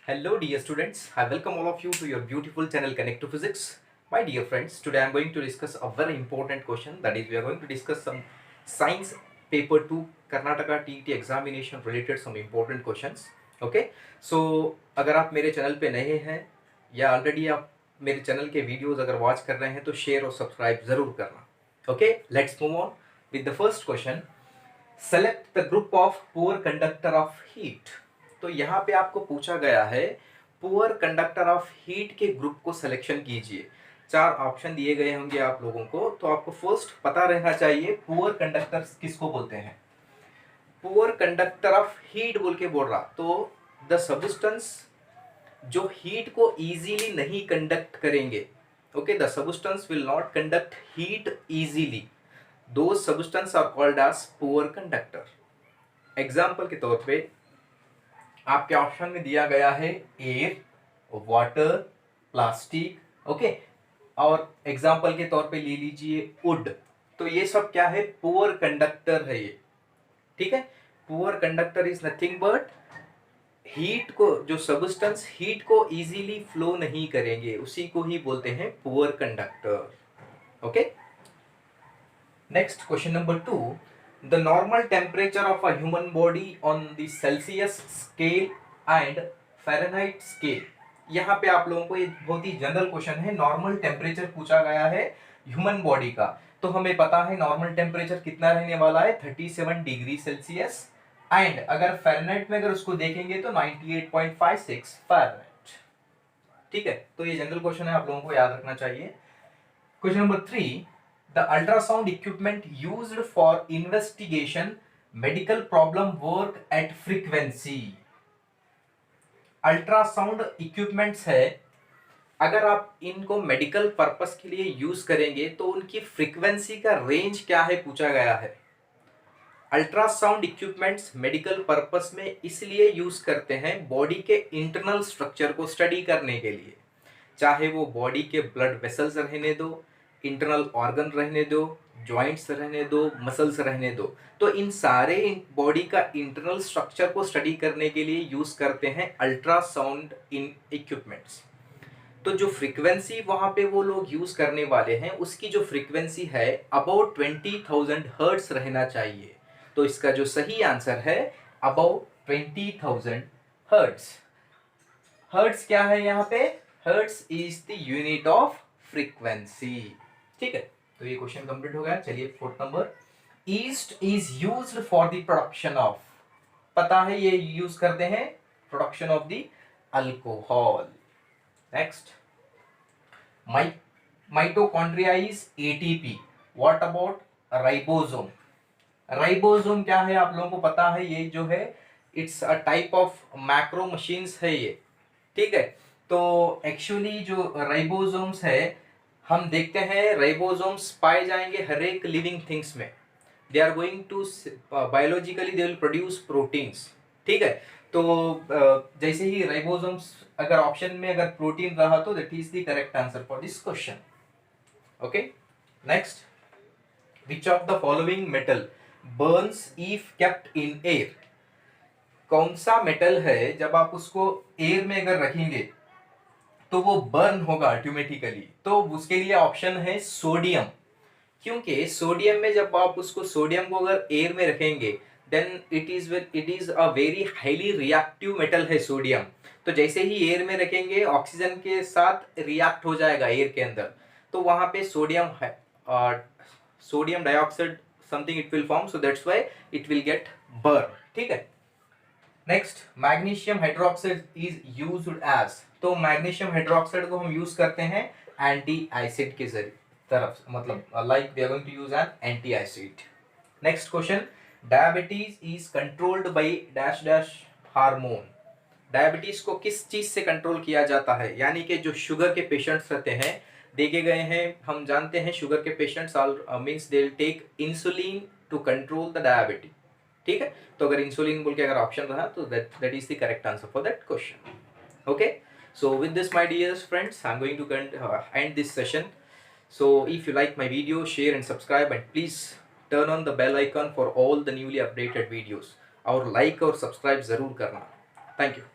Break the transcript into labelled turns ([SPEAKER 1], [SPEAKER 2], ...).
[SPEAKER 1] Hello dear students, I welcome all of you to your beautiful channel Connect to Physics. My dear friends, today I am going to discuss a very important question, that is we are going to discuss some science paper 2 Karnataka TET examination related some important questions. Okay, so अगर आप मेरे channel पे नए हैं या already आप मेरे channel के वीडियोस अगर वॉच कर रहे हैं तो शेयर और सब्सक्राइब जरूर करना. Okay, let's move on with the first question. Select the group of poor conductor of heat. तो यहाँ पे आपको पूछा गया है पुअर कंडक्टर ऑफ हीट के ग्रुप को सिलेक्शन कीजिए. 4 ऑप्शन दिए गए होंगे आप लोगों को, तो आपको फर्स्ट पता रहना चाहिए पुअर कंडक्टर किसको बोलते हैं. पुअर कंडक्टर ऑफ हीट बोल के बोल रहा, तो द सब्सटेंस जो हीट को इजीली नहीं कंडक्ट करेंगे. Okay, the substance will not conduct heat easily, those substance are called as poor conductor. Example के तौर पे आपके ऑप्शन में दिया गया है एयर, वाटर, प्लास्टिक. ओके, और एग्जाम्पल के तौर पे ले लीजिए वुड. तो ये सब क्या है, पुअर कंडक्टर है ये. ठीक है, poor conductor is nothing but heat को, जो सब्सटेंस हीट को इजीली फ्लो नहीं करेंगे उसी को ही बोलते हैं poor conductor. Okay, next question number 2. The normal temperature of a human body on the Celsius scale and Fahrenheit scale. यहाँ पे आप लोगों को एक बहुत ही जनरल क्वेश्चन है, नॉर्मल टेम्परेचर पूछा गया है ह्यूमन बॉडी का. तो हमें पता है नॉर्मल टेम्परेचर कितना रहने वाला है, 37 डिग्री सेल्सियस. एंड अगर फ़ारेनहाइट में अगर उसको देखेंगे तो 98.56 फ़ारेनहाइट. ठीक है, तो ये जनरल क्वेश्चन है, आप लोगों को याद रखना चाहिए. Question number 3. The ultrasound equipment used for investigation medical problem work at frequency. Ultrasound equipments है, अगर आप इनको मेडिकल पर्पस के लिए यूज करेंगे तो उनकी फ्रीक्वेंसी का रेंज क्या है पूछा गया है. अल्ट्रासाउंड इक्विपमेंट्स मेडिकल पर्पस में इसलिए यूज करते हैं बॉडी के इंटरनल स्ट्रक्चर को स्टडी करने के लिए, चाहे वो बॉडी के ब्लड वेसल्स रहने दो, इंटरनल ऑर्गन रहने दो, जॉइंट्स रहने दो, मसल्स रहने दो. तो इन सारे बॉडी का इंटरनल स्ट्रक्चर को स्टडी करने के लिए यूज करते हैं अल्ट्रासाउंड इन इक्विपमेंट्स. तो जो फ्रीक्वेंसी वहां पे वो लोग यूज करने वाले हैं उसकी जो फ्रीक्वेंसी है अबाउट 20,000 हर्ट्ज रहना चाहिए. तो इसका जो सही आंसर है अबाउट 20,000 हर्ट्ज. हर्ट्ज क्या है यहाँ पे, hertz is the unit of frequency. ठीक है, तो ये क्वेश्चन कंप्लीट हो गया. चलिए fourth number. East is used for the production of, पता है ये यूज करते हैं production of the alcohol. Next, mitochondria is ATP. What about ribosome. Ribosome क्या है आप लोगों को पता है, ये जो है it's a type of macro machines है ये. ठीक है, तो एक्चुअली जो राइबोसोम्स है, हम देखते हैं राइबोसोम्स पाए जाएंगे हर एक लिविंग थिंग्स में. They are going to biologically they will produce proteins. ठीक है, तो जैसे ही राइबोसोम्स अगर ऑप्शन में अगर प्रोटीन रहा तो that is the correct answer for this question. Okay, next. Which of the following metal Burns if kept in air. कौन सा मेटल है जब आप उसको एयर में अगर रखेंगे तो वो बर्न होगा ऑटोमेटिकली. तो उसके लिए ऑप्शन है सोडियम, क्योंकि सोडियम में जब आप उसको, सोडियम को अगर एयर में रखेंगे then it is a very highly reactive metal है सोडियम. तो जैसे ही एयर में रखेंगे ऑक्सीजन के साथ रिएक्ट हो जाएगा एयर के अंदर, तो वहां पे सोडियम है, sodium dioxide something it will form, so that's why it will get burn. ठीक है. Next, magnesium hydroxide is used as. तो मैग्नीशियम हाइड्रोक्साइड को हम यूज करते हैं एंटी एसिड के जरिए तरफ, मतलब like we are going to use an anti acid. Next question. Diabetes is controlled by dash dash hormone. Diabetes को किस चीज से कंट्रोल किया जाता है, यानी कि जो शुगर के पेशेंट्स रहते हैं, देखे गए हैं, हम जानते हैं शुगर के patients means they will take insulin to control the diabetes. ठीक है, तो अगर इंसुलिन बोल के अगर ऑप्शन रहा तो that is the correct answer for that question. Okay, so with this my dear friends I'm going to end this session. So if you like my video, share and subscribe, and please turn on the bell icon for all the newly updated videos. और like और subscribe जरूर करना. Thank you.